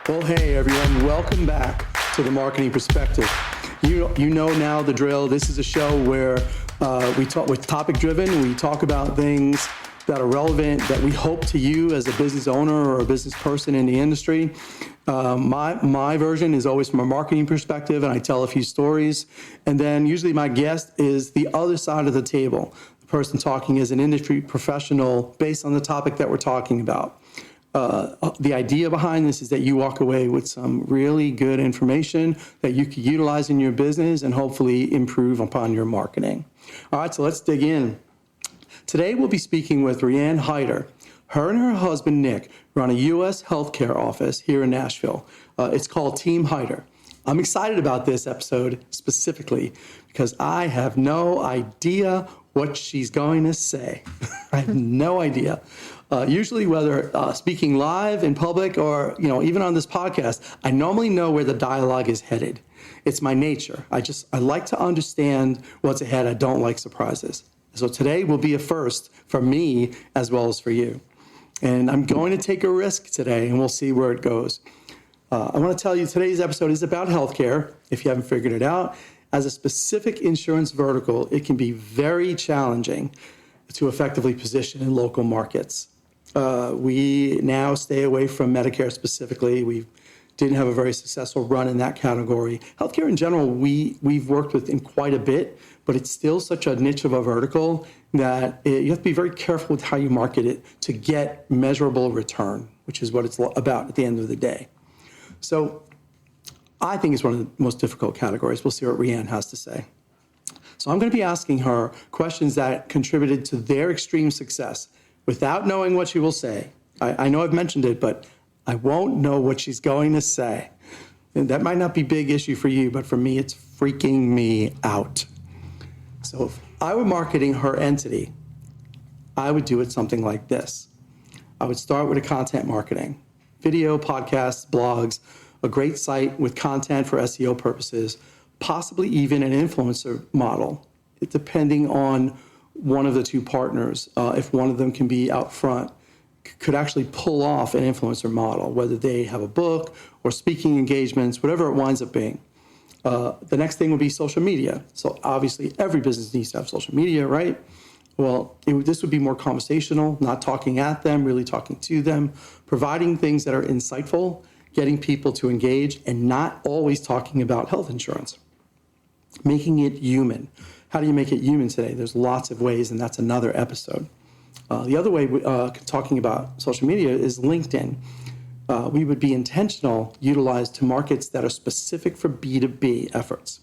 Well, hey everyone, welcome back to The Marketing Perspective. You know now the drill. This is a show where we talk with topic driven. We talk about things that are relevant that we hope to you as a business owner or a business person in the industry. My version is always from a marketing perspective, and I tell a few stories. And then usually my guest is the other side of the table. The person talking is an industry professional based on the topic that we're talking about. The idea behind this is that you walk away with some really good information that you can utilize in your business and hopefully improve upon your marketing. All right, so let's dig in. Today we'll be speaking with Rhiannon. Her and her husband, Nick, run a U.S. healthcare office here in Nashville. It's called Team Hyder. I'm excited about this episode specifically because I have no idea what she's going to say. I have no idea. Usually, whether speaking live in public or even on this podcast, I normally know where the dialogue is headed. It's my nature. I like to understand what's ahead. I don't like surprises. So today will be a first for me as well as for you. And I'm going to take a risk today, and we'll see where it goes. I want to tell you today's episode is about healthcare, if you haven't figured it out. As a specific insurance vertical, it can be very challenging to effectively position in local markets. We now stay away from Medicare specifically. We didn't have a very successful run in that category. Healthcare in general, we've worked with in quite a bit, but it's still such a niche of a vertical that you have to be very careful with how you market it to get measurable return, which is what it's about at the end of the day. So I think it's one of the most difficult categories. We'll see what Rhiannon has to say. So I'm going to be asking her questions that contributed to their extreme success without knowing what she will say. I know I've mentioned it, but I won't know what she's going to say. And that might not be a big issue for you, but for me, it's freaking me out. So if I were marketing her entity, I would do it something like this. I would start with a content marketing, video, podcasts, blogs, a great site with content for SEO purposes, possibly even an influencer model, depending on one of the two partners. If one of them can be out front, could actually pull off an influencer model, whether they have a book or speaking engagements, whatever it winds up being. The next thing would be social media. So obviously every business needs to have social media, right? Well, this would be more conversational, not talking at them, really talking to them, providing things that are insightful, getting people to engage, and not always talking about health insurance. Making it human. How do you make it human today? There's lots of ways, and that's another episode. The other way, talking about social media, is LinkedIn. We would be intentional, utilized to markets that are specific for B2B efforts,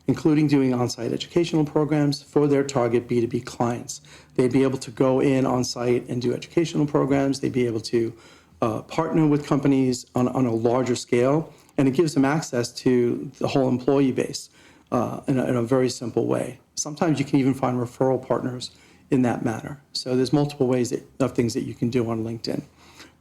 including doing on-site educational programs for their target B2B clients. They'd be able to go in on-site and do educational programs. They'd be able to partner with companies on a larger scale, and it gives them access to the whole employee base in a very simple way. Sometimes you can even find referral partners in that manner. So there's multiple ways of things that you can do on LinkedIn.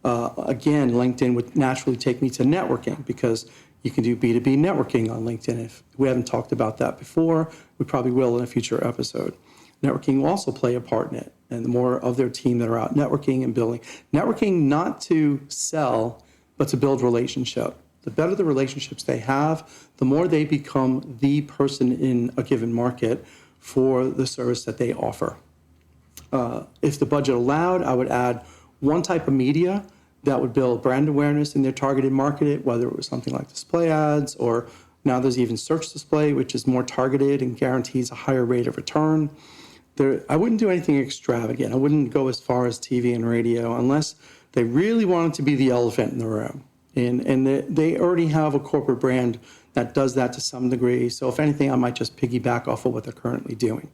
Again, LinkedIn would naturally take me to networking because you can do B2B networking on LinkedIn. If we haven't talked about that before, we probably will in a future episode. Networking will also play a part in it, and the more of their team that are out networking and building. Networking not to sell, but to build relationship. The better the relationships they have, the more they become the person in a given market for the service that they offer. If the budget allowed, I would add one type of media that would build brand awareness in their targeted market, whether it was something like display ads, or now there's even search display, which is more targeted and guarantees a higher rate of return. I wouldn't do anything extravagant. I wouldn't go as far as TV and radio unless they really wanted to be the elephant in the room. And they already have a corporate brand that does that to some degree. So if anything, I might just piggyback off of what they're currently doing.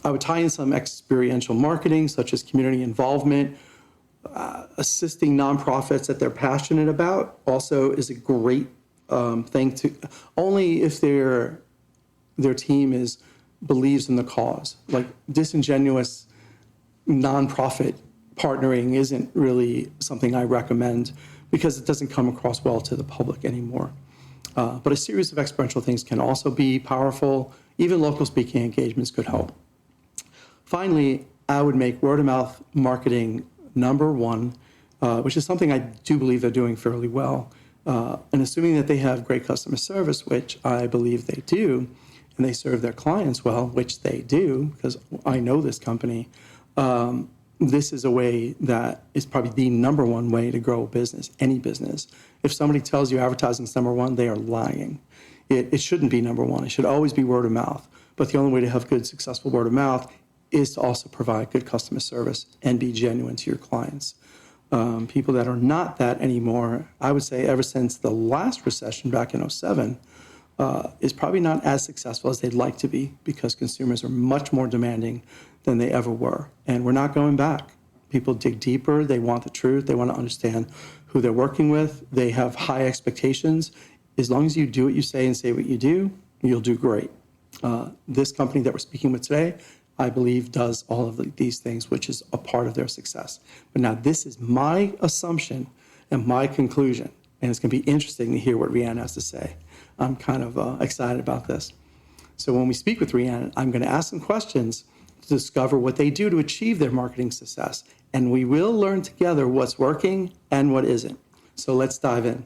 I would tie in some experiential marketing, such as community involvement, assisting nonprofits that they're passionate about. Also is a great thing to, only if their team believes in the cause. Like disingenuous nonprofit partnering isn't really something I recommend because it doesn't come across well to the public anymore. But a series of experiential things can also be powerful. Even local speaking engagements could help. Finally, I would make word of mouth marketing number one. which is something I do believe they're doing fairly well. And assuming that they have great customer service, which I believe they do, and they serve their clients well, which they do, because I know this company, this is a way that is probably the number one way to grow a business, any business. If somebody tells you advertising is number one, they are lying. It shouldn't be number one. It should always be word of mouth. But the only way to have good, successful word of mouth is to also provide good customer service and be genuine to your clients. People that are not that anymore, I would say ever since the last recession back in '07, is probably not as successful as they'd like to be, because consumers are much more demanding than they ever were. And we're not going back. People dig deeper. They want the truth. They want to understand who they're working with. They have high expectations. As long as you do what you say and say what you do, you'll do great. This company that we're speaking with today, I believe, does all of these things, which is a part of their success. But now this is my assumption and my conclusion, and it's going to be interesting to hear what Rhiannon has to say. I'm kind of excited about this. So when we speak with Rhiannon, I'm going to ask some questions to discover what they do to achieve their marketing success. And we will learn together what's working and what isn't. So let's dive in.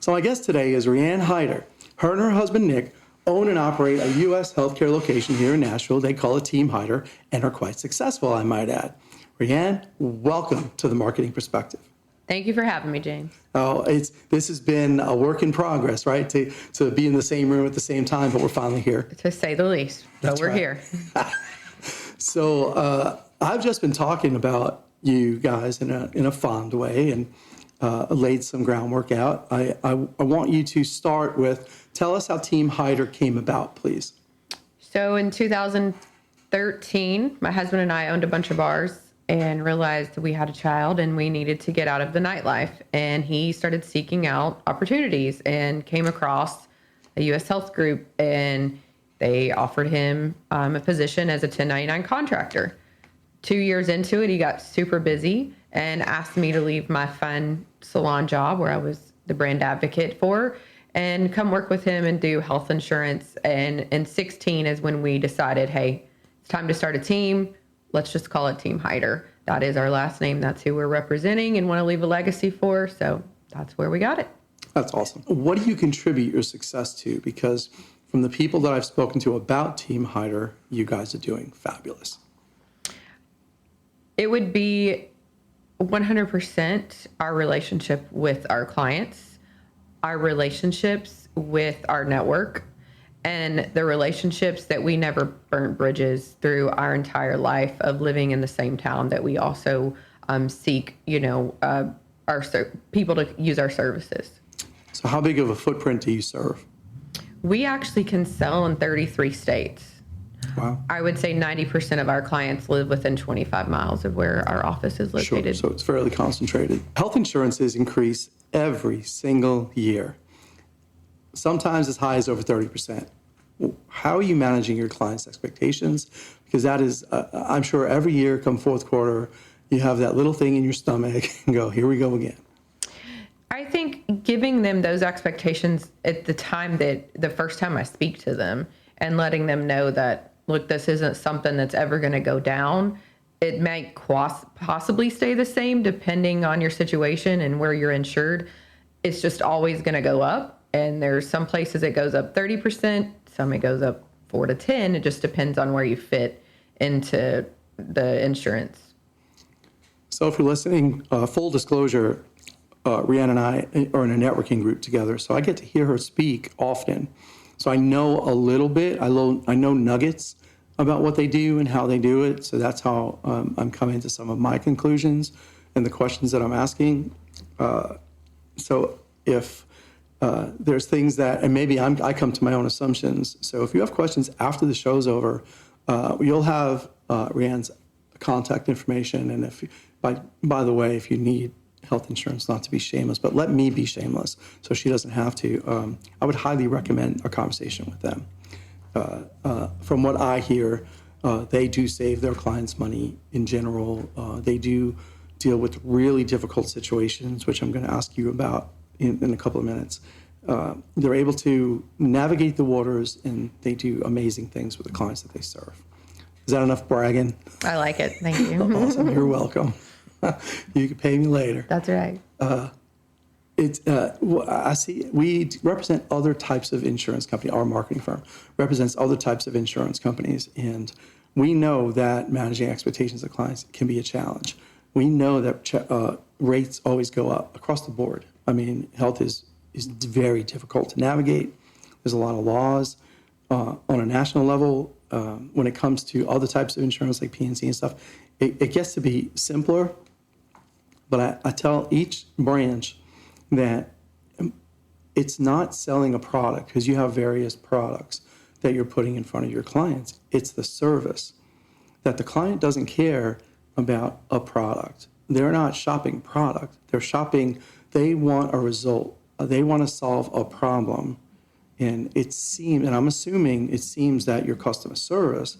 So my guest today is Rhiannon Hyder. Her and her husband, Nick, own and operate a U.S. healthcare location here in Nashville. They call it Team Hyder and are quite successful, I might add. Rhiannon, welcome to the Marketing Perspective. Thank you for having me, James. Oh, this has been a work in progress, right? To be in the same room at the same time, but we're finally here. To say the least. But we're here. So I've just been talking about you guys in a fond way and laid some groundwork out. I want you to start with, tell us how Team Hyder came about, please. So in 2013, my husband and I owned a bunch of bars and realized that we had a child and we needed to get out of the nightlife. And he started seeking out opportunities and came across a U.S. Health Group, and they offered him a position as a 1099 contractor. 2 years into it, he got super busy and asked me to leave my fun salon job where I was the brand advocate for and come work with him and do health insurance. And in 16 is when we decided, hey, it's time to start a team. Let's just call it Team Hyder. That is our last name. That's who we're representing and want to leave a legacy for. So that's where we got it. That's awesome. What do you contribute your success to? Because from the people that I've spoken to about Team Hyder, you guys are doing fabulous. It would be 100% our relationship with our clients, our relationships with our network, and the relationships that we never burnt bridges through our entire life of living in the same town that we also seek, people to use our services. So how big of a footprint do you serve? We actually can sell in 33 states. Wow. I would say 90% of our clients live within 25 miles of where our office is located. Sure. So it's fairly concentrated. Health insurances increase every single year, sometimes as high as over 30%. How are you managing your clients' expectations? Because that is, I'm sure every year come fourth quarter, you have that little thing in your stomach and go, here we go again. I think giving them those expectations at the first time I speak to them and letting them know that, look, this isn't something that's ever going to go down. It might possibly stay the same depending on your situation and where you're insured. It's just always going to go up. And there's some places it goes up 30%, some it goes up 4 to 10. It just depends on where you fit into the insurance. So if you're listening, full disclosure, Rhiannon and I are in a networking group together, so I get to hear her speak often. So I know a little bit. I know nuggets about what they do and how they do it. So that's how I'm coming to some of my conclusions and the questions that I'm asking. So if there's things that, and maybe I come to my own assumptions. So if you have questions after the show's over, you'll have Rhiannon's contact information. And if, by the way, if you need health insurance, not to be shameless, but let me be shameless so she doesn't have to, I would highly recommend a conversation with them. From what I hear, they do save their clients money in general. They do deal with really difficult situations, which I'm going to ask you about in a couple of minutes. They're able to navigate the waters, and they do amazing things with the clients that they serve. Is that enough bragging? I like it. Thank you. Awesome. You're welcome. You can pay me later. That's right. I see we represent other types of insurance company. Our marketing firm represents other types of insurance companies, and we know that managing expectations of clients can be a challenge. We know that rates always go up across the board. I mean, health is very difficult to navigate. There's a lot of laws on a national level. When it comes to other types of insurance like P&C and stuff, it gets to be simpler. But I tell each branch that it's not selling a product, because you have various products that you're putting in front of your clients. It's the service. That the client doesn't care about a product. They're not shopping product. They're shopping, they want a result. They want to solve a problem. And I'm assuming it seems that your customer service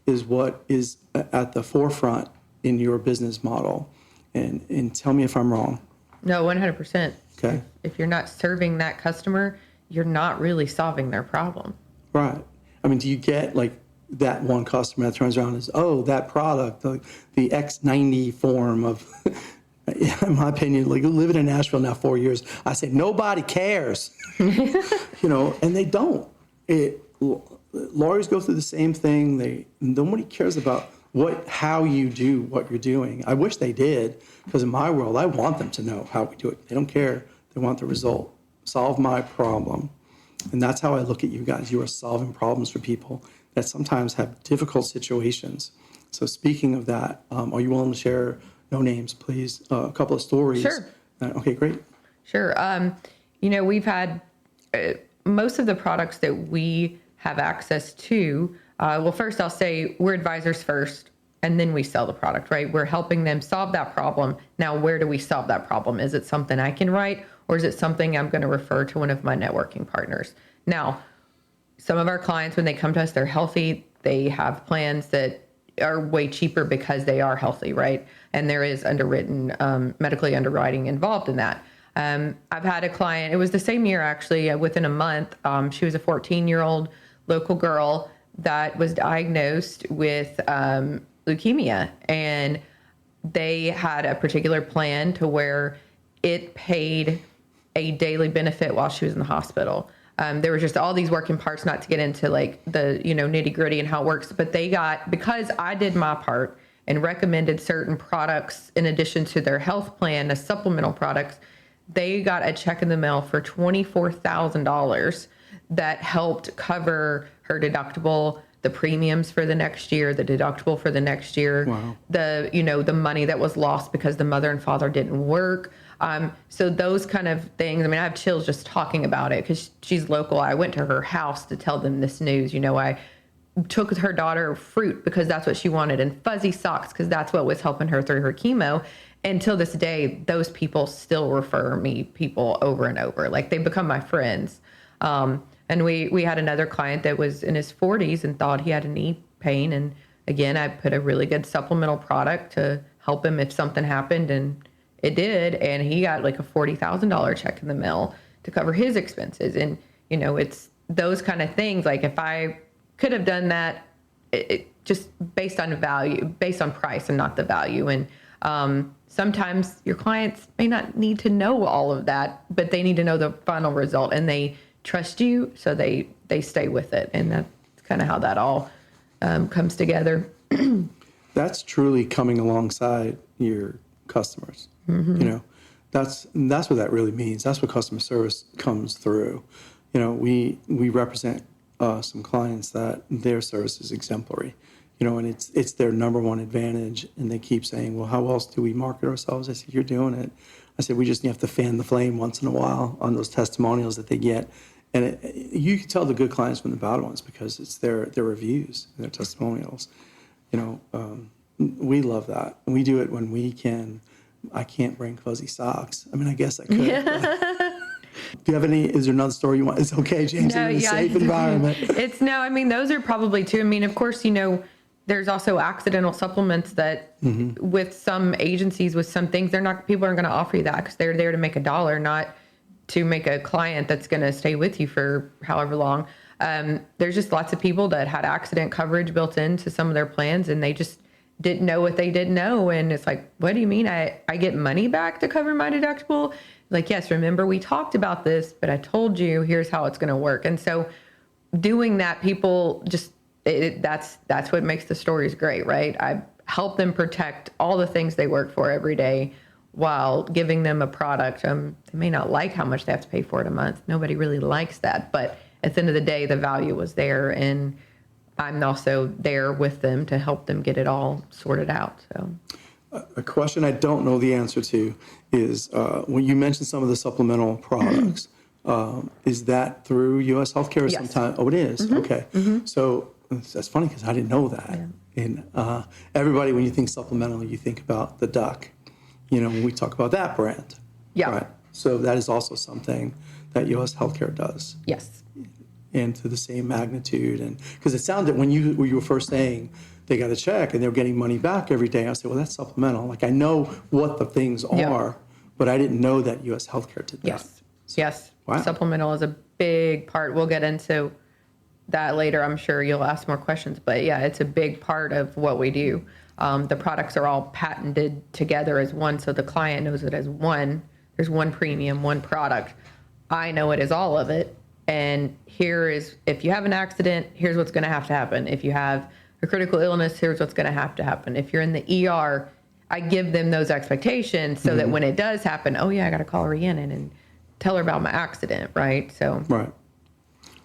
is what is at the forefront in your business model. And tell me if I'm wrong. No, 100%. Okay. If you're not serving that customer, you're not really solving their problem. Right. I mean, do you get like that one customer that turns around and says, oh, that product, the X90 form of, in my opinion, like living in Nashville now 4 years, I say, nobody cares, and they don't. Lawyers go through the same thing. Nobody cares about how you do what you're doing. I wish they did, because in my world, I want them to know how we do it. They don't care. They want the result. Solve my problem. And that's how I look at you guys. You are solving problems for people that sometimes have difficult situations. So speaking of that, are you willing to share, no names, please, a couple of stories? Sure. Okay, great. Sure. We've had most of the products that we have access to. Well, first I'll say we're advisors first, and then we sell the product, right? We're helping them solve that problem. Now, where do we solve that problem? Is it something I can write, or is it something I'm going to refer to one of my networking partners? Now, some of our clients, when they come to us, they're healthy. They have plans that are way cheaper because they are healthy, right? And there is medically underwriting involved in that. I've had a client, it was the same year actually, within a month. She was a 14-year-old local girl that was diagnosed with leukemia, and they had a particular plan to where it paid a daily benefit while she was in the hospital. There was just all these working parts, not to get into like the nitty gritty and how it works, but they got, because I did my part and recommended certain products in addition to their health plan, the supplemental products, they got a check in the mail for $24,000 that helped cover her deductible, the premiums for the next year, the deductible for the next year, wow. the money that was lost because the mother and father didn't work. So those kind of things, I mean, I have chills just talking about it because she's local. I went to her house to tell them this news. I took her daughter fruit because that's what she wanted, and fuzzy socks because that's what was helping her through her chemo. And till this day, those people still refer me people over and over. Like, they become my friends. And we had another client that was in his 40s and thought he had a knee pain. And again, I put a really good supplemental product to help him if something happened, and it did. And he got like a $40,000 check in the mail to cover his expenses. And, it's those kind of things. Like, if I could have done that, it just based on value, based on price and not the value. And sometimes your clients may not need to know all of that, but they need to know the final result, and they trust you, so they stay with it. And that's kind of how that all comes together. That's truly coming alongside your customers. Mm-hmm. That's what that really means. That's what customer service comes through. We represent some clients that their service is exemplary, and it's their number one advantage. And they keep saying, well, how else do we market ourselves? I said, you're doing it. I said, we just have to fan the flame once in a while on those testimonials that they get. And you can tell the good clients from the bad ones because it's their reviews and their testimonials. We love that. And we do it when we can. I can't bring fuzzy socks. I mean, I guess I could. Yeah. Do you have is there another story you want? It's okay, James. No, in a safe environment. Those are probably two. I mean, of course, there's also accidental supplements that with some agencies, with some things, people aren't going to offer you that because they're there to make a dollar, not to make a client that's going to stay with you for however long. There's just lots of people that had accident coverage built into some of their plans, and didn't know what they didn't know. And it's like, what do you mean I get money back to cover my deductible? Like, yes, remember we talked about this, but I told you, here's how it's going to work. And so doing that, people just, that's what makes the stories great, right? I help them protect all the things they work for every day while giving them a product. They may not like how much they have to pay for it a month. Nobody really likes that. But at the end of the day, the value was there. And I'm also there with them to help them get it all sorted out. So, a question I don't know the answer to is when you mentioned some of the supplemental products, is that through U.S. Healthcare or Yes. sometime? Oh, it is? Okay. So that's funny because I didn't know that. Yeah. And everybody, when you think supplemental, you think about the duck. When we talk about that brand. Yeah. Right. So that is also something that U.S. Healthcare does. yes. And to the same magnitude. And because it sounded, when you were first saying they got a check and they're getting money back every day, I said, well, that's supplemental. Like, I know what the things are, but I didn't know that U.S. Healthcare did that. Yes. Yes. Wow. Supplemental is a big part. We'll get into that later. I'm sure you'll ask more questions, but yeah, it's a big part of what we do. The products are all patented together as one, so the client knows it as one. There's one premium, one product. I know it as all of it. And here is, if you have an accident, here's what's going to happen. If you have a critical illness, here's what's going to happen. If you're in the ER, I give them those expectations so that when it does happen, oh yeah, I got to call Rhiannon and tell her about my accident, right? So Right.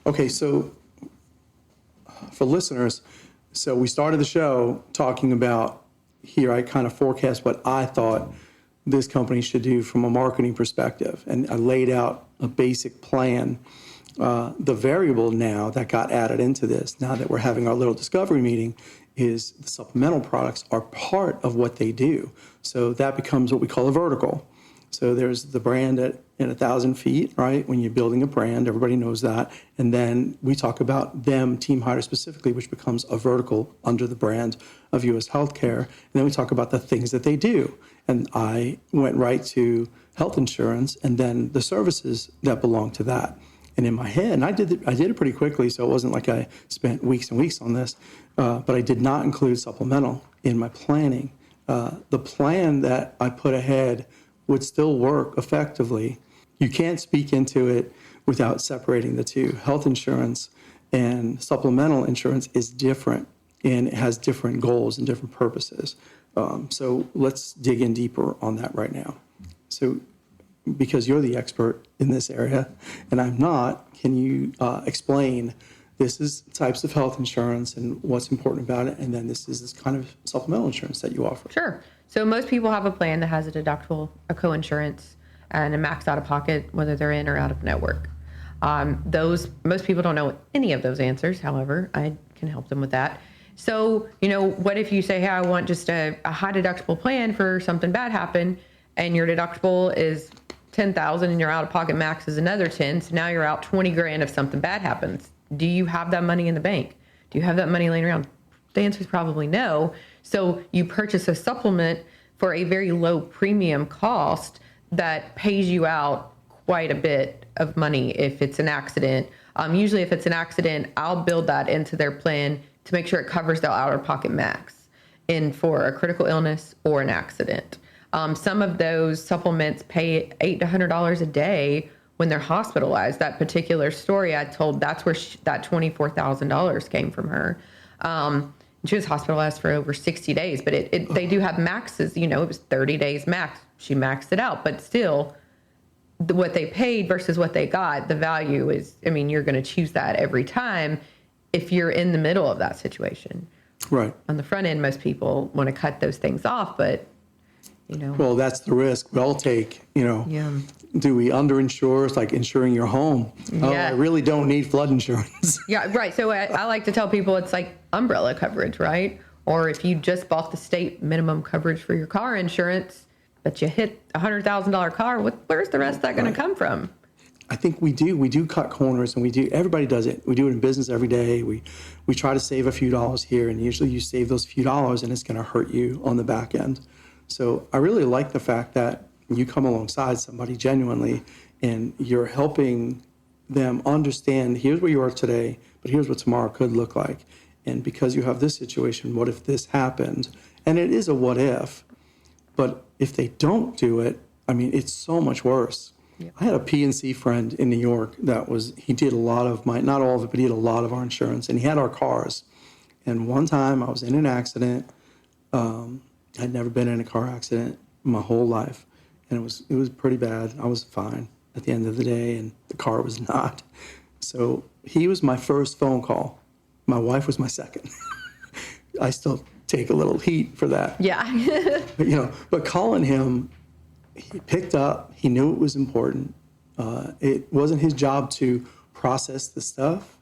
Okay, so for listeners, so we started the show talking about, here I kind of forecast what I thought this company should do from a marketing perspective. And I laid out a basic plan. The variable now that got added into this, now that we're having our little discovery meeting, is the supplemental products are part of what they do. So that becomes what we call a vertical. So there's the brand at 1,000 feet, right? When you're building a brand, everybody knows that. And then we talk about them, Team Hyder specifically, which becomes a vertical under the brand of U.S. Healthcare. And then we talk about the things that they do. And I went right to health insurance and then the services that belong to that. And in my head, and I did it pretty quickly, so it wasn't like I spent weeks and weeks on this, but I did not include supplemental in my planning. The plan that I put ahead would still work effectively. You can't speak into it without separating the two. Health insurance and supplemental insurance is different, and it has different goals and different purposes. So let's dig in deeper on that right now. So because you're the expert in this area and I'm not, can you explain this is types of health insurance and what's important about it, and then this is this kind of supplemental insurance that you offer? Sure. So most people have a plan that has a deductible, a co-insurance, and a max out of pocket, whether they're in or out of network. Most people don't know any of those answers. However, I can help them with that. So, what if you say, hey, I want just a high deductible plan for something bad happen, and your deductible is $10,000 and your out of pocket max is another 10. So now you're out 20 grand if something bad happens. Do you have that money in the bank? Do you have that money laying around? The answer is probably no. So you purchase a supplement for a very low premium cost that pays you out quite a bit of money if it's an accident. Usually if it's an accident, I'll build that into their plan to make sure it covers the out-of-pocket max for a critical illness or an accident. Some of those supplements pay $800 to $100 a day when they're hospitalized. That particular story I told, that's where that $24,000 came from her. She was hospitalized for over 60 days, but they do have maxes. It was 30 days max. She maxed it out, but still, what they paid versus what they got, the value is, you're going to choose that every time if you're in the middle of that situation. Right. On the front end, most people want to cut those things off, but Well, that's the risk we all take, Yeah. Do we underinsure? It's like insuring your home. Oh, Yeah. I really don't need flood insurance. Yeah, right. So I like to tell people it's like umbrella coverage, right? Or if you just bought the state minimum coverage for your car insurance, but you hit a $100,000 car, where's the rest of that going to come from? I think we do cut corners, and everybody does it. We do it in business every day. We try to save a few dollars here, and usually you save those few dollars and it's going to hurt you on the back end. So I really like the fact that you come alongside somebody genuinely and you're helping them understand, here's where you are today, but here's what tomorrow could look like. And because you have this situation, what if this happened? And it is a what if. But if they don't do it, I mean, it's so much worse. Yep. I had a PNC friend in New York he did a lot of not all of it, but he did a lot of our insurance, and he had our cars. And one time I was in an accident. I'd never been in a car accident my whole life. And it was pretty bad. I was fine at the end of the day, and the car was not. So he was my first phone call. My wife was my second. I still take a little heat for that. Yeah. But calling him, he picked up. He knew it was important. It wasn't his job to process the stuff,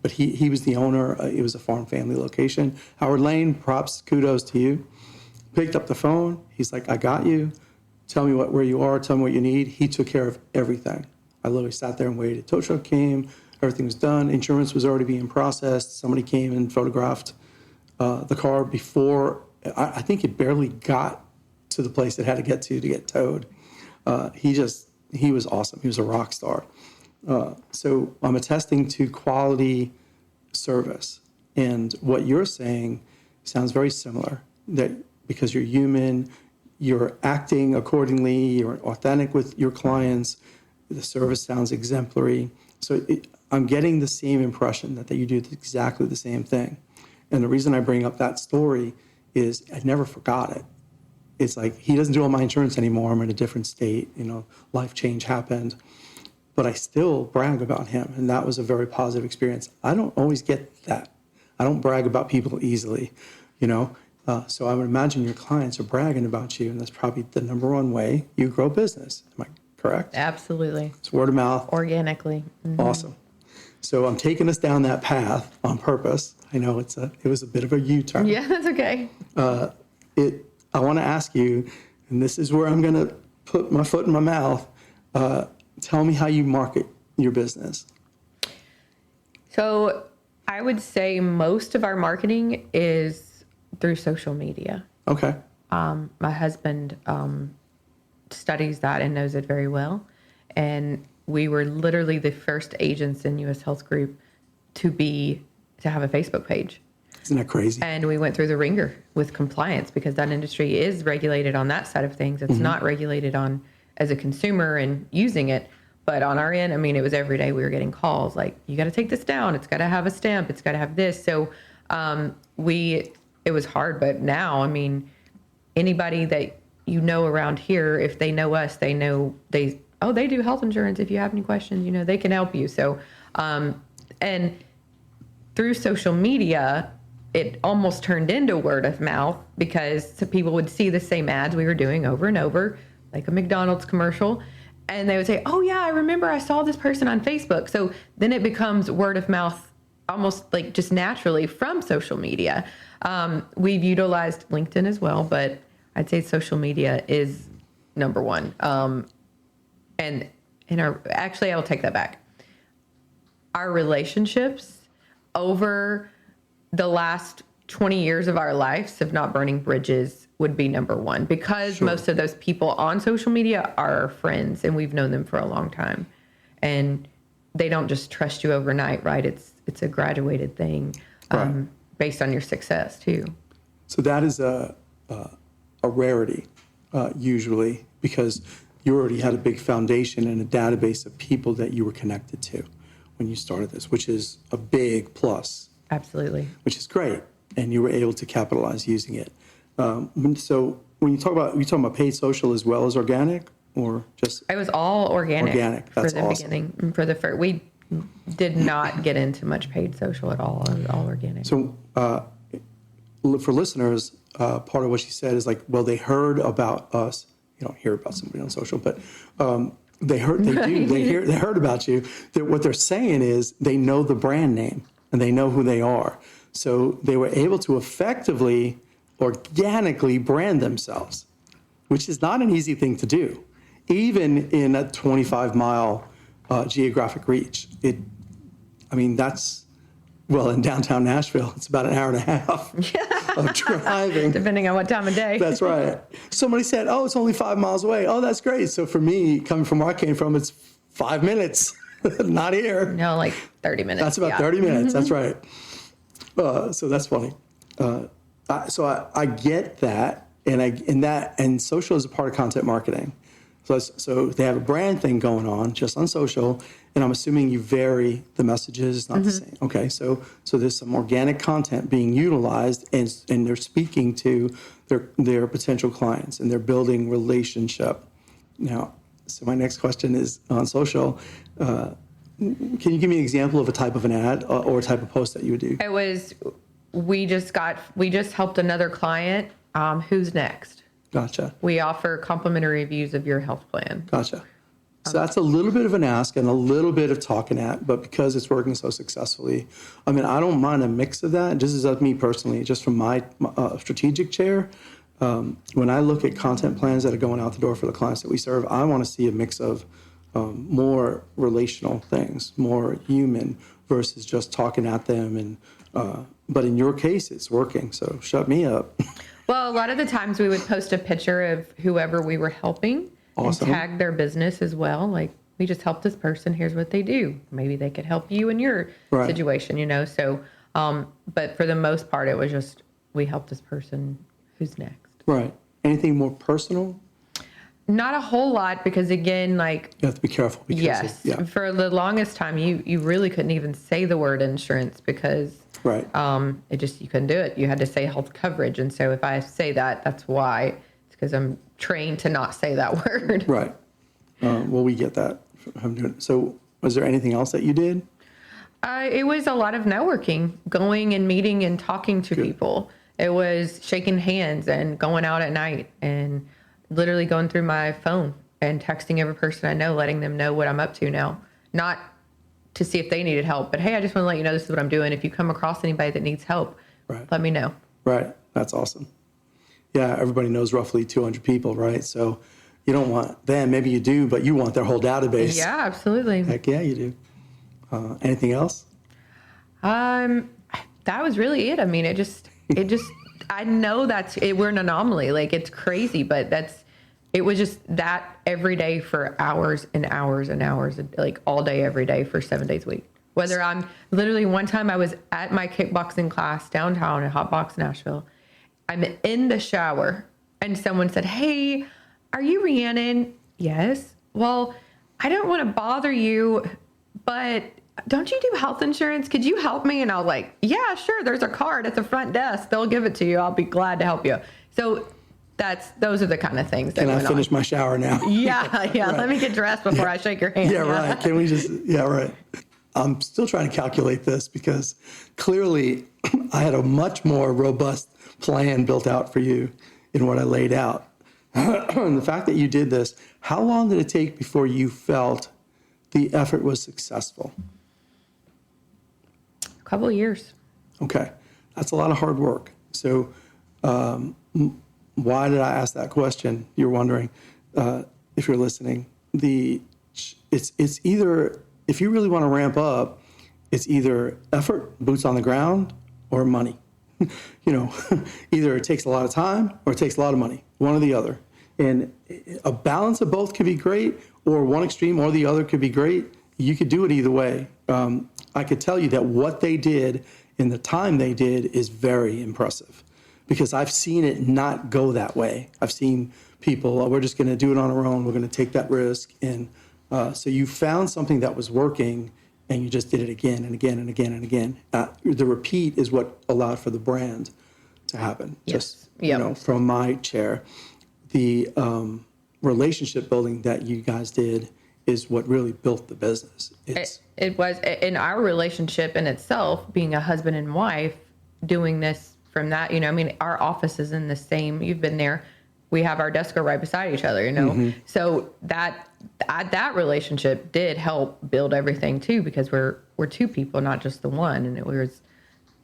but he was the owner. It was a farm family location. Howard Lane, props, kudos to you. Picked up the phone. He's like, I got you. Tell me where you are. Tell me what you need. He took care of everything. I literally sat there and waited. Tow truck came. Everything was done. Insurance was already being processed. Somebody came and photographed the car before. I think it barely got to the place it had to get towed. He was awesome. He was a rock star. So I'm attesting to quality service. And what you're saying sounds very similar, that because you're human, you're acting accordingly, you're authentic with your clients, the service sounds exemplary. So I'm getting the same impression that you do exactly the same thing. And the reason I bring up that story is I never forgot it. It's like, he doesn't do all my insurance anymore. I'm in a different state. Life change happened. But I still brag about him. And that was a very positive experience. I don't always get that. I don't brag about people easily, So I would imagine your clients are bragging about you. And that's probably the number one way you grow business. Am I correct? Absolutely. It's word of mouth. Organically. Mm-hmm. Awesome. So I'm taking us down that path on purpose. I know it was a bit of a U-turn. Yeah, that's okay. I want to ask you, and this is where I'm going to put my foot in my mouth. Tell me how you market your business. So I would say most of our marketing is through social media. Okay. My husband studies that and knows it very well. And we were literally the first agents in U.S. Health Group to have a Facebook page. Isn't that crazy? And we went through the ringer with compliance because that industry is regulated on that side of things. It's not regulated on as a consumer and using it. But on our end, I mean, it was every day we were getting calls like, you got to take this down. It's got to have a stamp. It's got to have this. So it was hard. But now, I mean, anybody that around here, if they know us, they know they do health insurance. If you have any questions, they can help you. So, and through social media, it almost turned into word of mouth because people would see the same ads we were doing over and over, like a McDonald's commercial. And they would say, oh yeah, I remember I saw this person on Facebook. So then it becomes word of mouth almost like just naturally from social media. We've utilized LinkedIn as well, but I'd say social media is number one. And actually, I will take that back. Our relationships over the last 20 years of our lives of not burning bridges would be number one because most of those people on social media are our friends and we've known them for a long time. And they don't just trust you overnight, right? It's a graduated thing based on your success too. So that is a rarity usually because you already had a big foundation and a database of people that you were connected to when you started this, which is a big plus. Absolutely. Which is great. And you were able to capitalize using it. So when you talk about paid social as well as organic or just? It was all organic. Organic. That's for the awesome. Beginning. For the first, we did not get into much paid social at all. It was all organic. So for listeners, part of what she said is like, well, they heard about us. You don't hear about somebody on social, but they heard about you. What they're saying is they know the brand name and they know who they are. So they were able to effectively, organically brand themselves, which is not an easy thing to do, even in a 25-mile geographic reach. In downtown Nashville, it's about an hour and a half of driving. Depending on what time of day. That's right. Somebody said, oh, it's only 5 miles away. Oh, that's great. So for me, coming from where I came from, it's 5 minutes. Not here. No, like 30 minutes. That's about 30 minutes. That's right. So that's funny. I get that, and social is a part of content marketing. So they have a brand thing going on just on social, and I'm assuming you vary the messages, it's not the same. Okay, so there's some organic content being utilized, and they're speaking to their potential clients, and they're building relationship. Now, so my next question is on social. Can you give me an example of a type of an ad or a type of post that you would do? It was, we just helped another client. Who's next? Gotcha. We offer complimentary reviews of your health plan. Gotcha. So that's a little bit of an ask and a little bit of talking at, but because it's working so successfully, I mean, I don't mind a mix of that. This is me personally, just from my strategic chair. When I look at content plans that are going out the door for the clients that we serve, I want to see a mix of more relational things, more human versus just talking at them. And but in your case, it's working. So shut me up. Well, a lot of the times we would post a picture of whoever we were helping. Awesome. And tag their business as well. Like, we just helped this person. Here's what they do. Maybe they could help you in your situation, you know? So, but for the most part, it was just, we helped this person. Who's next? Right. Anything more personal? Not a whole lot, because again, like, You have to be careful. Because for the longest time, you really couldn't even say the word insurance because Right. you couldn't do it. You had to say health coverage. And so if I say that, that's why. It's because I'm trained to not say that word. Right. Well, we get that. I'm doing it. So was there anything else that you did? It was a lot of networking, going and meeting and talking to people. It was shaking hands and going out at night and literally going through my phone and texting every person I know, letting them know what I'm up to now. Not to see if they needed help, but hey, I just want to let you know this is what I'm doing. If you come across anybody that needs help, let me know. Right. That's awesome. Yeah, everybody knows roughly 200 people, right? So you don't want them. Maybe you do, but you want their whole database. Yeah, absolutely. Heck yeah, you do. Anything else? That was really it. I mean, it just, I know we're an anomaly. Like, it's crazy, but it was just that every day for hours and hours and hours, like all day, every day for 7 days a week. Whether I'm literally, one time I was at my kickboxing class downtown at Hot Box Nashville. I'm in the shower and someone said, "Hey, are you Rhiannon?" "Yes." "Well, I don't want to bother you, but don't you do health insurance? Could you help me?" And I was like, "Yeah, sure. There's a card at the front desk. They'll give it to you. I'll be glad to help you." So those are the kind of things that Can I finish my shower now? Yeah. Right. Let me get dressed before I shake your hand. Yeah, right. Can we just, right. I'm still trying to calculate this because clearly I had a much more robust plan built out for you in what I laid out. And the fact that you did this, how long did it take before you felt the effort was successful? A couple of years. Okay. That's a lot of hard work. So why did I ask that question? You're wondering, if you're listening. It's either, if you really want to ramp up, it's either effort, boots on the ground, or money. Either it takes a lot of time or it takes a lot of money, one or the other. And a balance of both could be great, or one extreme or the other could be great. You could do it either way. I could tell you that what they did in the time they did is very impressive, because I've seen it not go that way. I've seen people, we're just going to do it on our own. We're going to take that risk. And so you found something that was working, and you just did it again and again and again and again. The repeat is what allowed for the brand to happen. Yes. Just, from my chair, the relationship building that you guys did is what really built the business. It was in our relationship in itself, being a husband and wife, doing this from that, our office is in the same, you've been there. We have our desk right beside each other, Mm-hmm. So that relationship did help build everything too, because we're two people, not just the one. And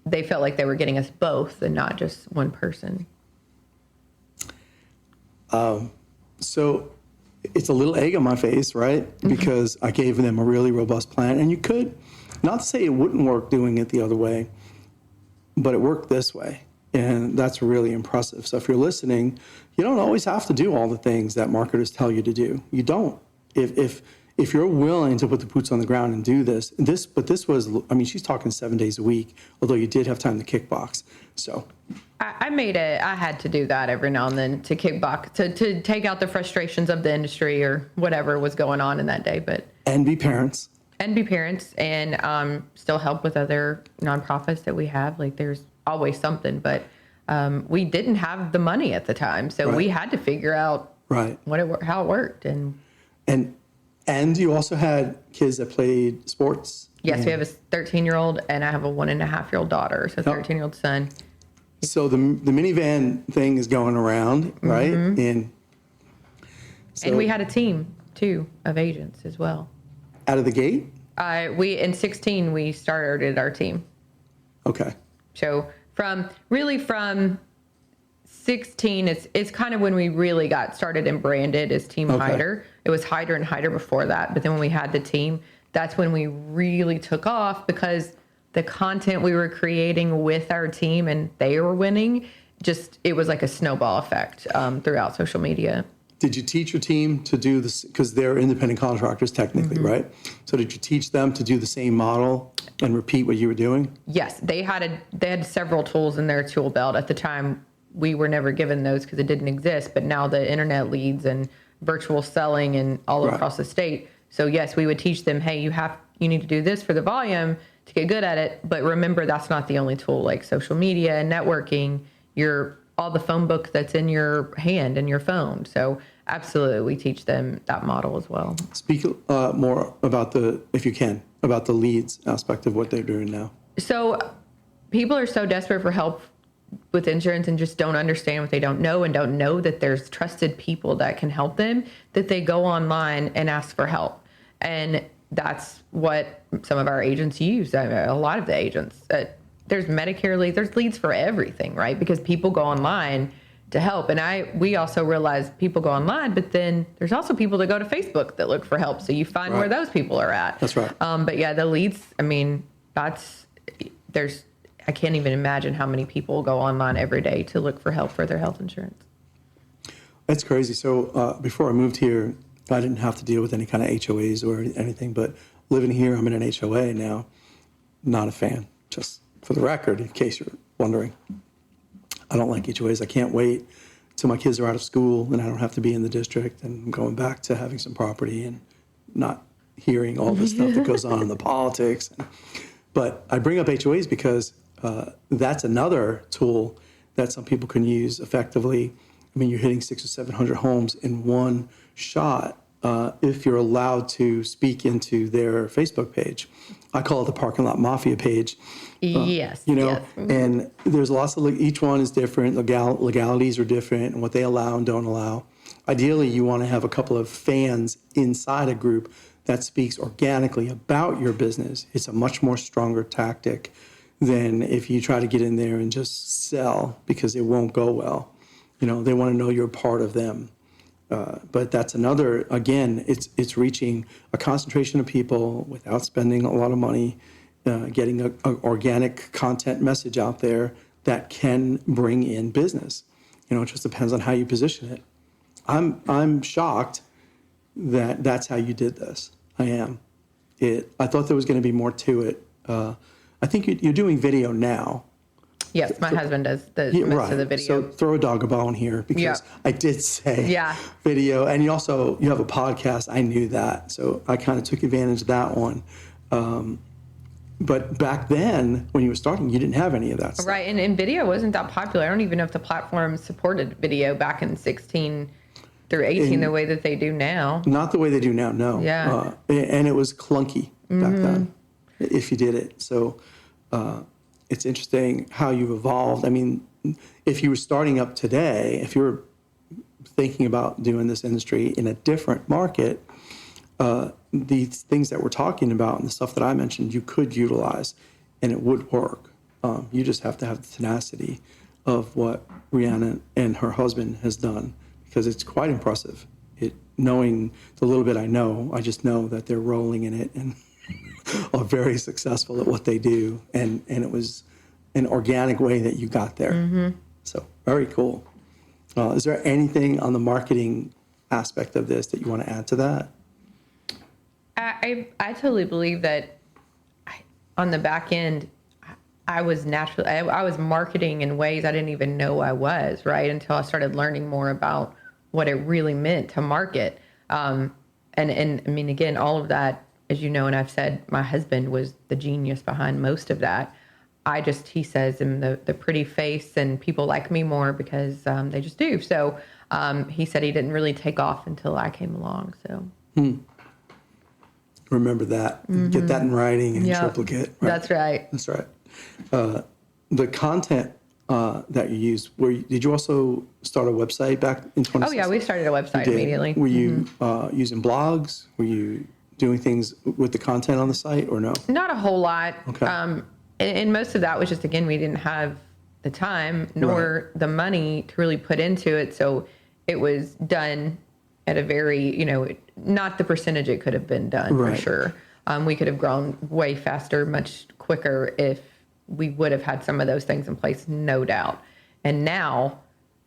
they felt like they were getting us both and not just one person. So it's a little egg on my face, right? Because I gave them a really robust plan. And you could, not to say it wouldn't work doing it the other way, but it worked this way. And that's really impressive. So if you're listening, you don't always have to do all the things that marketers tell you to do. You don't. If if you're willing to put the boots on the ground and do but this was, I mean, she's talking 7 days a week, although you did have time to kickbox. So I had to do that every now and then to kickbox, to take out the frustrations of the industry or whatever was going on in that day. And be parents. And still help with other nonprofits that we have. Like there's always something, but we didn't have the money at the time. So we had to figure out how it worked. And you also had kids that played sports? Yes, we have a 13-year-old and I have a 1.5-year-old daughter, so 13-year-old son. So the minivan thing is going around, right? And we had a team, too, of agents as well. Out of the gate? In 16, we started our team. Okay. So from 16, it's kind of when we really got started and branded as Team Hyder. It was Hyder and Hyder before that. But then when we had the team, that's when we really took off because the content we were creating with our team and they were winning, it was like a snowball effect throughout social media. Did you teach your team to do this? Because they're independent contractors technically, right? So did you teach them to do the same model and repeat what you were doing? Yes, they had several tools in their tool belt. At the time, we were never given those because it didn't exist. But now the internet leads and virtual selling and all across the state. So yes, we would teach them, hey, you need to do this for the volume to get good at it. But remember, that's not the only tool. Like social media and networking, all the phone book that's in your hand and your phone. So absolutely, we teach them that model as well. Speak more about if you can, about the leads aspect of what they're doing now. So people are so desperate for help with insurance and just don't understand what they don't know and don't know that there's trusted people that can help them, that they go online and ask for help. And that's what some of our agents use. A lot of the agents, there's Medicare leads, there's leads for everything, right? Because people go online to help. And we also realize people go online, but then there's also people that go to Facebook that look for help. So you find where those people are at. That's right. But yeah, the leads, I mean, I can't even imagine how many people go online every day to look for help for their health insurance. That's crazy. So before I moved here, I didn't have to deal with any kind of HOAs or anything, but living here, I'm in an HOA now. Not a fan, just for the record, in case you're wondering. I don't like HOAs. I can't wait till my kids are out of school and I don't have to be in the district and I'm going back to having some property and not hearing all this stuff that goes on in the politics. But I bring up HOAs because that's another tool that some people can use effectively. I mean, you're hitting 600 or 700 homes in one shot if you're allowed to speak into their Facebook page. I call it the parking lot mafia page. Yes. Yes. And there's lots of, each one is different. Legalities are different and what they allow and don't allow. Ideally, you want to have a couple of fans inside a group that speaks organically about your business. It's a much more stronger tactic than if you try to get in there and just sell because it won't go well. They want to know you're part of them. But that's another, again, it's reaching a concentration of people without spending a lot of money, getting an organic content message out there that can bring in business. It just depends on how you position it. I'm shocked that that's how you did this. I am. I thought there was going to be more to it. I think you're doing video now. Yes, my husband does most of the video. So throw a dog a bone here because I did say video. And you have a podcast. I knew that. So I kind of took advantage of that one. But back then, when you were starting, you didn't have any of that stuff. Right, and video wasn't that popular. I don't even know if the platform supported video back in 16 through 18 the way that they do now. Not the way they do now, no. Yeah. And it was clunky back then, if you did it. So it's interesting how you've evolved. I mean, if you were starting up today, if you were thinking about doing this industry in a different market, these things that we're talking about and the stuff that I mentioned, you could utilize and it would work. You just have to have the tenacity of what Rhiannon and her husband has done because it's quite impressive. Knowing the little bit I know, I just know that they're rolling in it and are very successful at what they do. And it was an organic way that you got there. So very cool. Is there anything on the marketing aspect of this that you want to add to that? I totally believe that on the back end, I was naturally, I was marketing in ways I didn't even know I was, right? Until I started learning more about what it really meant to market. And I mean, again, all of that, as you know, and I've said, my husband was the genius behind most of that. He says, I'm the pretty face and people like me more because they just do. So he said he didn't really take off until I came along. So. Remember that. Get that in writing and triplicate. Right? That's right. That's right. The content that you use, did you also start a website back in 2016? Oh, yeah, we started a website immediately. Were you using blogs? Were you doing things with the content on the site or no? Not a whole lot. Okay. And most of that was just, again, we didn't have the time nor the money to really put into it. So it was done at a very, not the percentage it could have been done for sure. We could have grown way faster, much quicker if we would have had some of those things in place, no doubt. And now,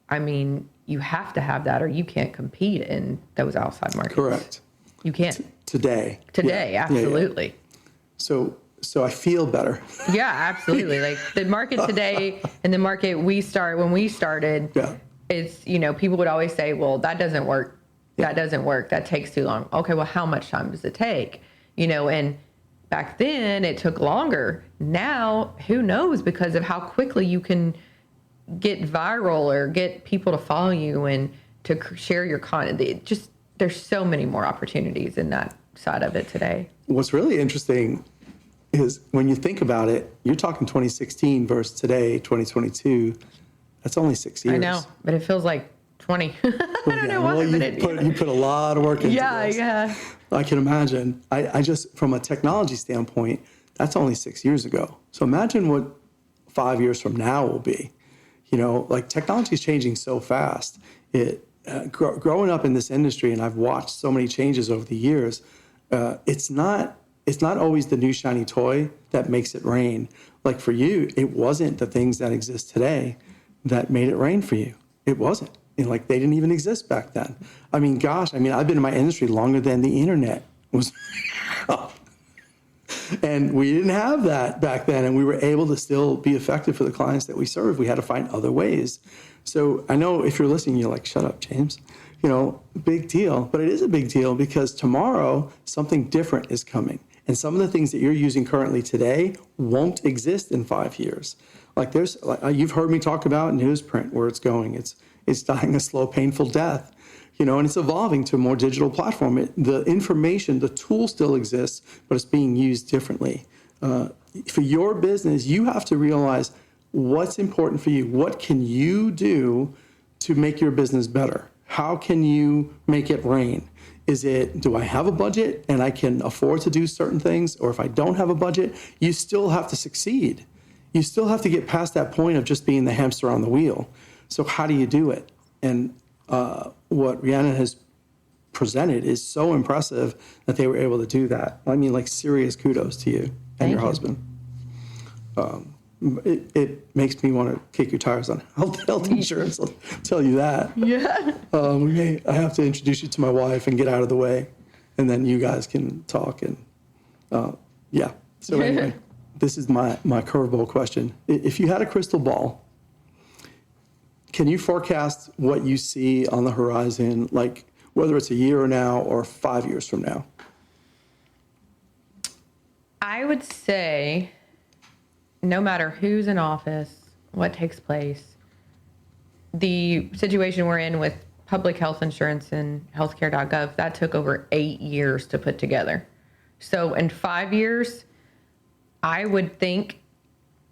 I mean, you have to have that or you can't compete in those outside markets. Correct. You can't. Today, absolutely. Yeah. So I feel better. Yeah, absolutely. Like the market today and the market when we started, it's, people would always say, well, that doesn't work. That doesn't work. That takes too long. Okay, well, how much time does it take? And back then it took longer. Now, who knows, because of how quickly you can get viral or get people to follow you and to share your content. There's so many more opportunities in that side of it today. What's really interesting is when you think about it, you're talking 2016 versus today, 2022. That's only 6 years. I know, but it feels like 20. I don't know why. You put a lot of work into this. Yeah. I can imagine. I just, from a technology standpoint, that's only 6 years ago. So imagine what 5 years from now will be. Like technology is changing so fast. Growing up in this industry, and I've watched so many changes over the years, it's not always the new shiny toy that makes it rain. Like for you, it wasn't the things that exist today that made it rain for you. It wasn't. Like they didn't even exist back then. I mean, gosh, I've been in my industry longer than the internet was. And we didn't have that back then, and we were able to still be effective for the clients that we serve. We had to find other ways. So I know if you're listening, you're like, shut up, James. Big deal. But it is a big deal because tomorrow something different is coming. And some of the things that you're using currently today won't exist in 5 years. Like you've heard me talk about newsprint, where it's going. It's dying a slow, painful death. And it's evolving to a more digital platform. The information, the tool still exists, but it's being used differently. For your business, you have to realize what's important for you. What can you do to make your business better? How can you make it rain? Do I have a budget and I can afford to do certain things? Or if I don't have a budget, you still have to succeed. You still have to get past that point of just being the hamster on the wheel. So how do you do it? And what Rhiannon has presented is so impressive that they were able to do that. Serious kudos to you and your husband. It makes me want to kick your tires on health insurance. I'll tell you that. Yeah. I have to introduce you to my wife and get out of the way, and then you guys can talk. And So anyway, this is my curveball question. If you had a crystal ball, can you forecast what you see on the horizon, like whether it's a year from now or 5 years from now? I would say no matter who's in office, what takes place, the situation we're in with public health insurance and healthcare.gov, that took over 8 years to put together. So in 5 years, I would think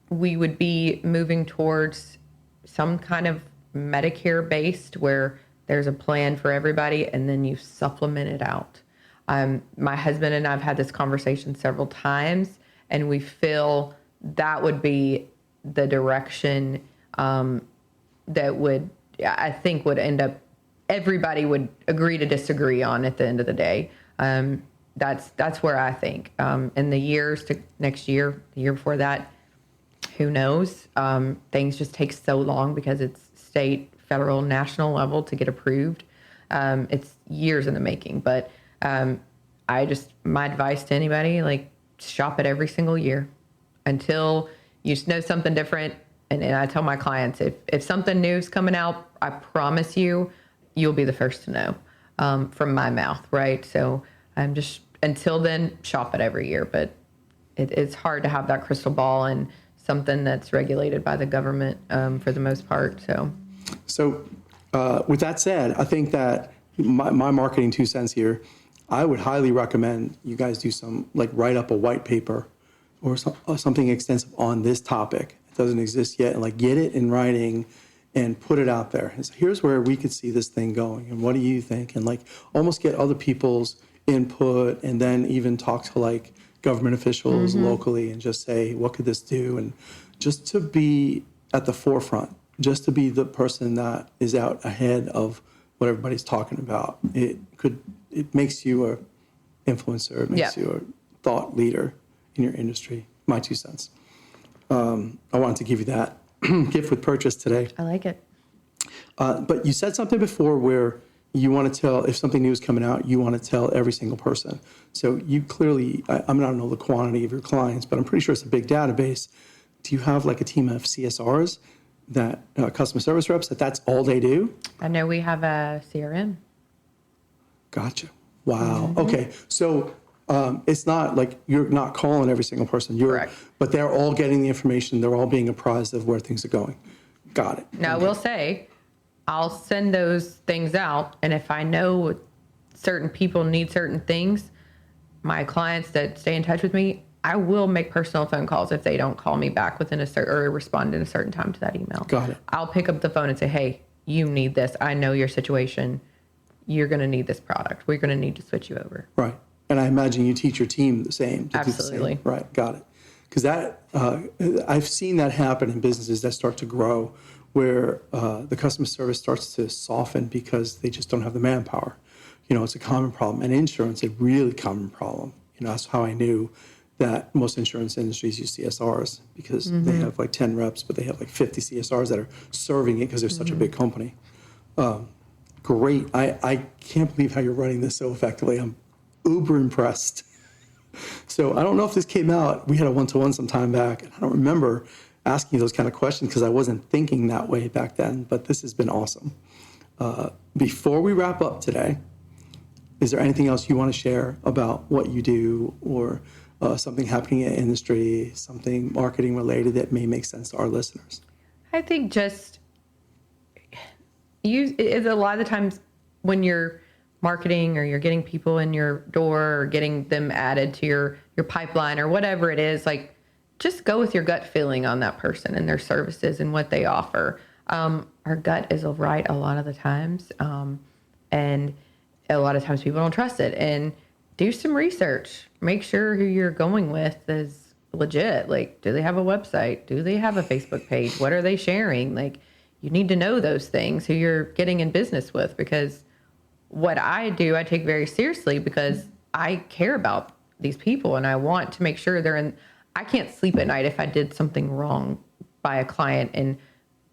we would be moving towards some kind of Medicare based where there's a plan for everybody and then you supplement it out. My husband and I have had this conversation several times, and we feel that would be the direction that would end up, everybody would agree to disagree on at the end of the day. That's where I think. In the years to next year, the year before that, who knows? Things just take so long because it's state, federal, national level to get approved. It's years in the making, but I my advice to anybody, like, shop it every single year until you know something different. And I tell my clients, if something new is coming out, I promise you'll be the first to know from my mouth, right? So I'm just, until then, shop it every year. But it's hard to have that crystal ball and something that's regulated by the government for the most part. So with that said, I think that my marketing 2 cents here, I would highly recommend you guys do some, like, write up a white paper or something extensive on this topic. It doesn't exist yet, and, like, get it in writing and put it out there. And so here's where we could see this thing going, and what do you think? And, like, almost get other people's input, and then even talk to, like, government officials locally and just say, what could this do? And just to be at the forefront, just to be the person that is out ahead of what everybody's talking about. It makes you a influencer, it makes you a thought leader in your industry. My 2 cents. I wanted to give you that gift with purchase today. I like it. But you said something before where you want to tell, if something new is coming out, you want to tell every single person. So you clearly, I don't know the quantity of your clients, but I'm pretty sure it's a big database. Do you have, like, a team of CSRs, that customer service reps, that's all they do? I know we have a CRM. Gotcha. Wow. Okay. So it's not like you're not calling every single person. Correct. But they're all getting the information. They're all being apprised of where things are going. Got it. Now, I will say, I'll send those things out, and if I know certain people need certain things, my clients that stay in touch with me, I will make personal phone calls if they don't call me back within a certain, or respond in a certain time to that email. Got it. I'll pick up the phone and say, hey, you need this. I know your situation. You're going to need this product. We're going to need to switch you over. Right. And I imagine you teach your team the same. Absolutely. Do the same. Right. Got it. Because that I've seen that happen in businesses that start to grow, where the customer service starts to soften because they just don't have the manpower. You know, it's a common problem. And insurance, a really common problem. You know, that's how I knew that most insurance industries use CSRs, because they have like 10 reps, but they have like 50 CSRs that are serving it because they're such a big company. Great. I can't believe how you're running this so effectively. I'm uber impressed. So I don't know if this came out. We had a one-to-one some time back, and I don't remember asking you those kind of questions because I wasn't thinking that way back then, but this has been awesome. Before we wrap up today, is there anything else you want to share about what you do, or something happening in the industry, something marketing related that may make sense to our listeners? I think just it's a lot of the times when you're marketing or you're getting people in your door or getting them added to your pipeline or whatever it is, like, just go with your gut feeling on that person and their services and what they offer. Our gut is right a lot of the times. And a lot of times people don't trust it. And do some research. Make sure who you're going with is legit. Like, do they have a website? Do they have a Facebook page? What are they sharing? Like, you need to know those things, who you're getting in business with, because what I do, I take very seriously because I care about these people and I want to make sure they're in. I can't sleep at night if I did something wrong by a client and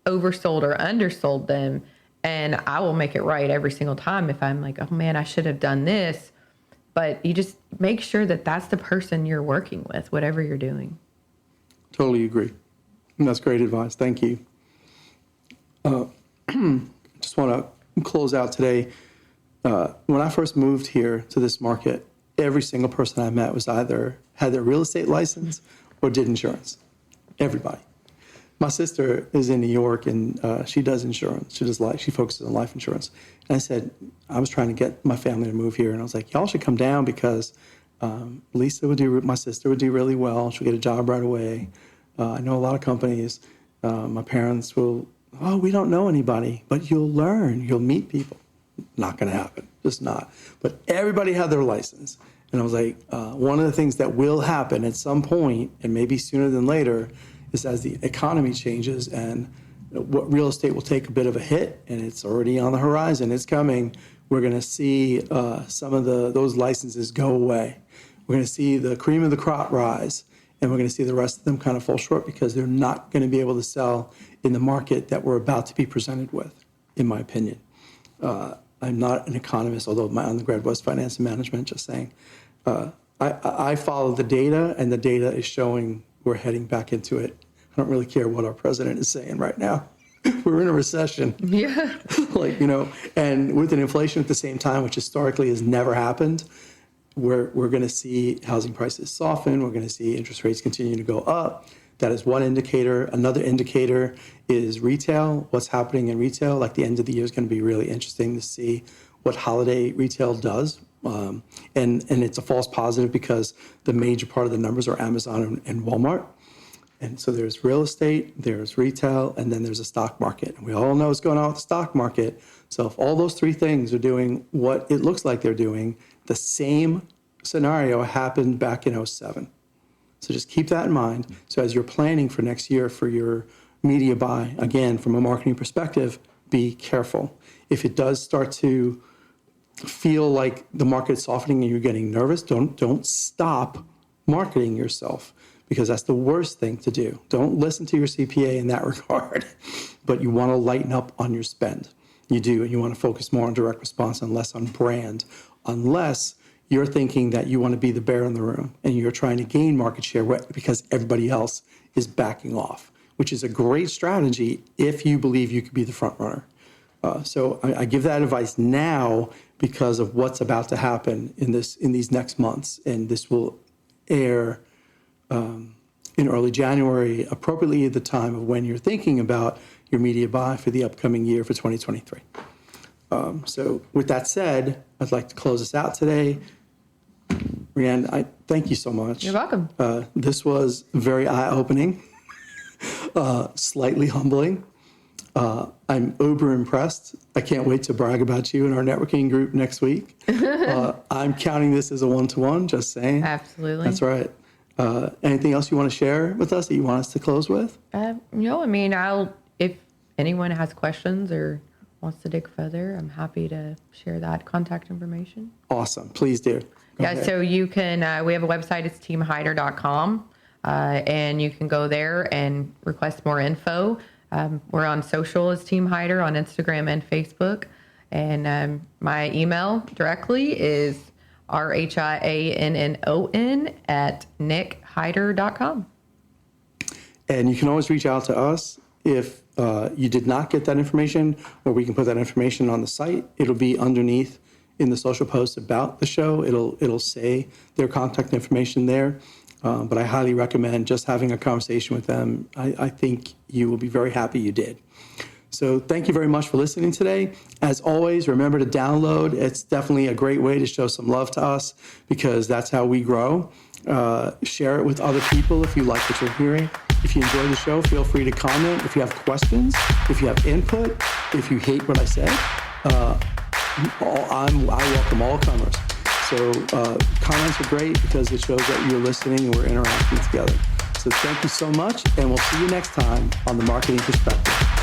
oversold or undersold them. And I will make it right every single time if I'm like, oh man, I should have done this. But you just make sure that that's the person you're working with, whatever you're doing. Totally agree. And that's great advice. Thank you. Just want to close out today. When I first moved here to this market, every single person I met was either had their real estate license or did insurance. Everybody. My sister is in New York, and she does insurance. She focuses on life insurance. And I said, I was trying to get my family to move here, and I was like, y'all should come down because my sister would do really well. She'll get a job right away. I know a lot of companies. My parents we don't know anybody, but you'll learn. You'll meet people. Not going to happen. Just not. But everybody had their license. And I was like, one of the things that will happen at some point, and maybe sooner than later, is as the economy changes and what real estate will take a bit of a hit, and it's already on the horizon, it's coming, we're going to see some of those licenses go away. We're going to see the cream of the crop rise, and we're going to see the rest of them kind of fall short because they're not going to be able to sell in the market that we're about to be presented with, in my opinion. I'm not an economist, although my undergrad was finance and management, just saying. I follow the data, and the data is showing we're heading back into it. I don't really care what our president is saying right now. We're in a recession. Yeah. And with an inflation at the same time, which historically has never happened, we're going to see housing prices soften. We're going to see interest rates continue to go up. That is one indicator. Another indicator is retail. What's happening in retail? Like the end of the year is going to be really interesting to see what holiday retail does. And it's a false positive because the major part of the numbers are Amazon and Walmart. And so there's real estate, there's retail, and then there's a stock market. And we all know what's going on with the stock market. So if all those three things are doing what it looks like they're doing, the same scenario happened back in '07. So just keep that in mind. So as you're planning for next year for your media buy, again, from a marketing perspective, be careful. If it does start to feel like the market's softening and you're getting nervous, don't stop marketing yourself, because that's the worst thing to do. Don't listen to your CPA in that regard, but you want to lighten up on your spend. You do, and you want to focus more on direct response and less on brand, unless you're thinking that you want to be the bear in the room and you're trying to gain market share because everybody else is backing off, which is a great strategy if you believe you could be the front runner. So I give that advice now because of what's about to happen in these next months, and this will air in early January, appropriately at the time of when you're thinking about your media buy for the upcoming year for 2023. So with that said, I'd like to close us out today. Rhiannon, I thank you so much. You're welcome. This was very eye-opening, slightly humbling. I'm uber impressed. I can't wait to brag about you in our networking group next week. I'm counting this as a one-to-one, just saying. Absolutely. That's right. Anything else you want to share with us that you want us to close with? If anyone has questions or wants to dig further, I'm happy to share that contact information. Awesome. Please do. Go ahead. So you can, we have a website, it's teamhider.com, and you can go there and request more info. We're on social as Team Hider on Instagram and Facebook. And my email directly is RHIANNON@nickhider.com. And you can always reach out to us if you did not get that information, or we can put that information on the site. It'll be underneath in the social posts about the show. It'll say their contact information there. But I highly recommend just having a conversation with them. I think you will be very happy you did. So thank you very much for listening today. As always, remember to download. It's definitely a great way to show some love to us, because that's how we grow. Share it with other people if you like what you're hearing. If you enjoy the show, feel free to comment. If you have questions, if you have input, if you hate what I said, I welcome all comers. So comments are great because it shows that you're listening and we're interacting together. So thank you so much, and we'll see you next time on The Marketing Perspective.